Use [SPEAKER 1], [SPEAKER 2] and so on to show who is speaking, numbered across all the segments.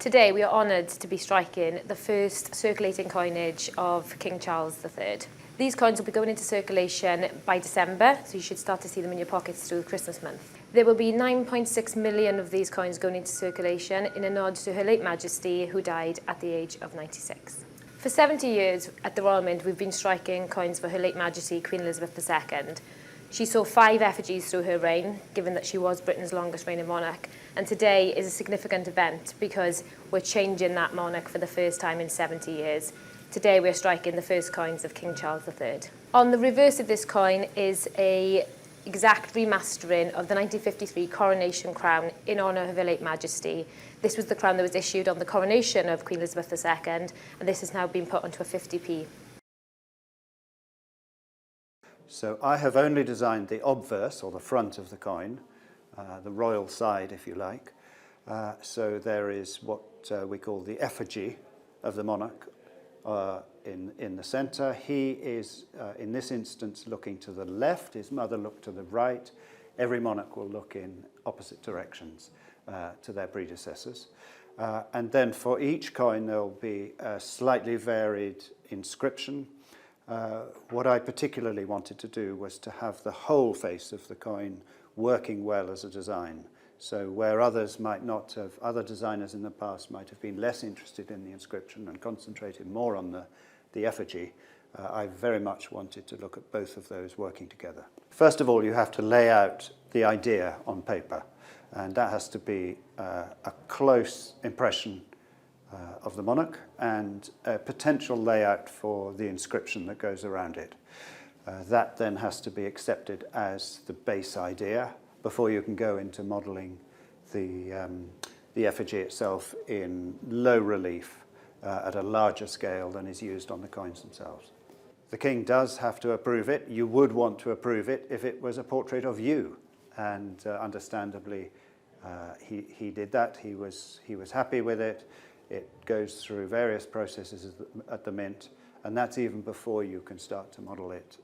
[SPEAKER 1] Today we are honoured to be striking the first circulating coinage of King Charles III. These coins will be going into circulation by December, so you should start to see them in your pockets through Christmas month. There will be 9.6 million of these coins going into circulation in a nod to Her late Majesty, who died at the age of 96. For 70 years at the Royal Mint, we've been striking coins for Her late Majesty, Queen Elizabeth II. She saw 5 effigies through her reign, given that she was Britain's longest reigning monarch, and today is a significant event because we're changing that monarch for the first time in 70 years. Today we're striking the first coins of King Charles III. On the reverse of this coin is an exact remastering of the 1953 coronation crown in honour of Her late Majesty. This was the crown that was issued on the coronation of Queen Elizabeth II, and this has now been put onto a 50p.
[SPEAKER 2] So I have only designed the obverse, or the front of the coin, the royal side, if you like. So there is what we call the effigy of the monarch in the centre. He is, in this instance, looking to the left. His mother looked to the right. Every monarch will look in opposite directions to their predecessors. And then for each coin, there will be a slightly varied inscription. What I particularly wanted to do was to have the whole face of the coin working well as a design. So where others might not have, other designers in the past might have been less interested in the inscription and concentrated more on the effigy, I very much wanted to look at both of those working together. First of all, you have to lay out the idea on paper, and that has to be a close impression of the monarch and a potential layout for the inscription that goes around it. That then has to be accepted as the base idea before you can go into modelling the effigy itself in low relief at a larger scale than is used on the coins themselves. The king does have to approve it. You would want to approve it if it was a portrait of you, and understandably he did that. He was happy with it. It goes through various processes at the Mint, and that's even before you can start to model it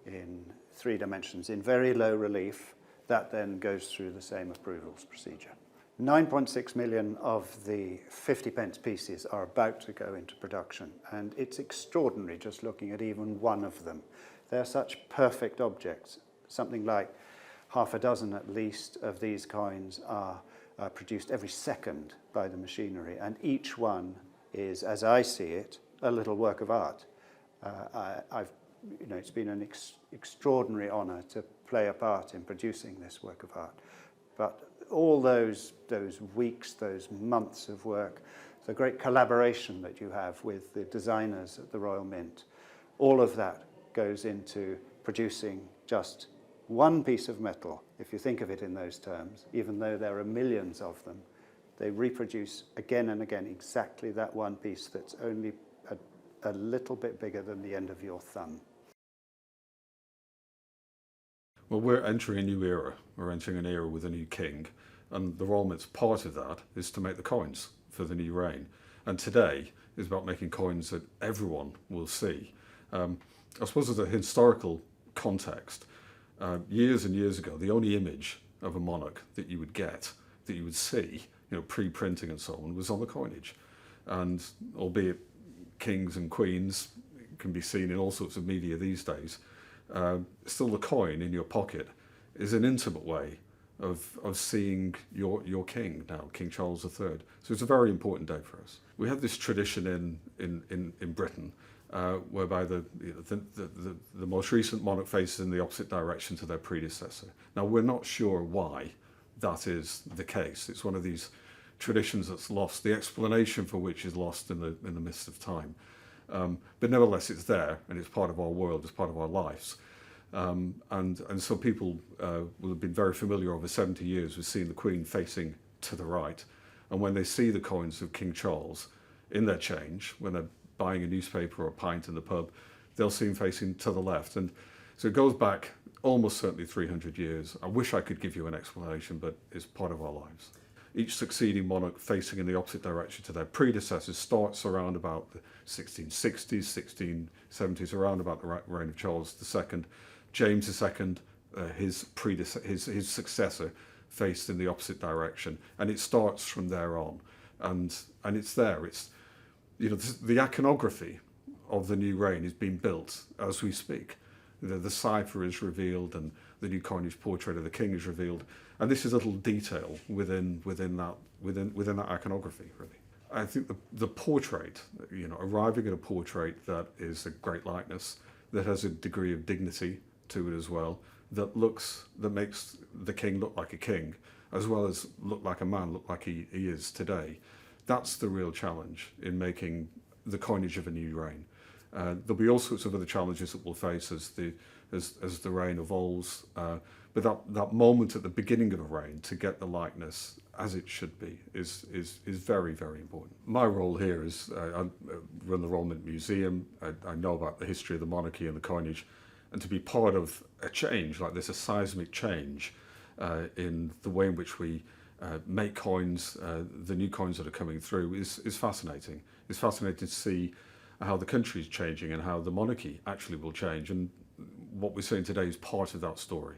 [SPEAKER 2] in 3 dimensions. In very low relief, that then goes through the same approvals procedure. 9.6 million of the 50p pieces are about to go into production, and it's extraordinary just looking at even one of them. They're such perfect objects. Something like half a dozen at least of these coins are produced every second by the machinery, and each one is, as I see it, a little work of art. It's been an extraordinary honour to play a part in producing this work of art. But all those weeks, those months of work, the great collaboration that you have with the designers at the Royal Mint, all of that goes into producing just one piece of metal. If you think of it in those terms, even though there are millions of them, they reproduce again and again exactly that one piece that's only a little bit bigger than the end of your thumb.
[SPEAKER 3] Well, we're entering a new era. We're entering an era with a new king, and the Royal Mint's part of that is to make the coins for the new reign. And today is about making coins that everyone will see. I suppose as a historical context, years and years ago, the only image of a monarch that you would get, that you would see, pre-printing and so on, was on the coinage. And albeit kings and queens can be seen in all sorts of media these days, still the coin in your pocket is an intimate way of seeing your king now, King Charles III. So it's a very important day for us. We have this tradition in Britain whereby the most recent monarch faces in the opposite direction to their predecessor. Now, we're not sure why that is the case. It's one of these traditions that's lost, the explanation for which is lost in the midst of time. But nevertheless, it's there, and it's part of our world, it's part of our lives. And so people will have been very familiar over 70 years with seeing the Queen facing to the right. And when they see the coins of King Charles in their change, when they're buying a newspaper or a pint in the pub, they'll see him facing to the left. And so it goes back almost certainly 300 years. I wish I could give you an explanation, but it's part of our lives. Each succeeding monarch facing in the opposite direction to their predecessors starts around about the 1660s, 1670s, around about the reign of Charles II. James II, his successor, faced in the opposite direction, and it starts from there on. and it's there. It's, you know, the iconography of the new reign is being built as we speak. The cipher is revealed, and the new coinage portrait of the king is revealed, and this is a little detail within that iconography, really. I think the portrait, you know, arriving at a portrait that is a great likeness, that has a degree of dignity to it as well, that makes the king look like a king, as well as look like a man, look like he is today. That's the real challenge in making the coinage of a new reign. There'll be all sorts of other challenges that we'll face as the reign evolves, but that moment at the beginning of a reign to get the likeness as it should be is very, very important. My role here is I run the Royal Mint Museum. I know about the history of the monarchy and the coinage, and to be part of a change like this, a seismic change in the way in which we make coins, the new coins that are coming through, is fascinating. It's fascinating to see how the country is changing and how the monarchy actually will change, and what we're seeing today is part of that story.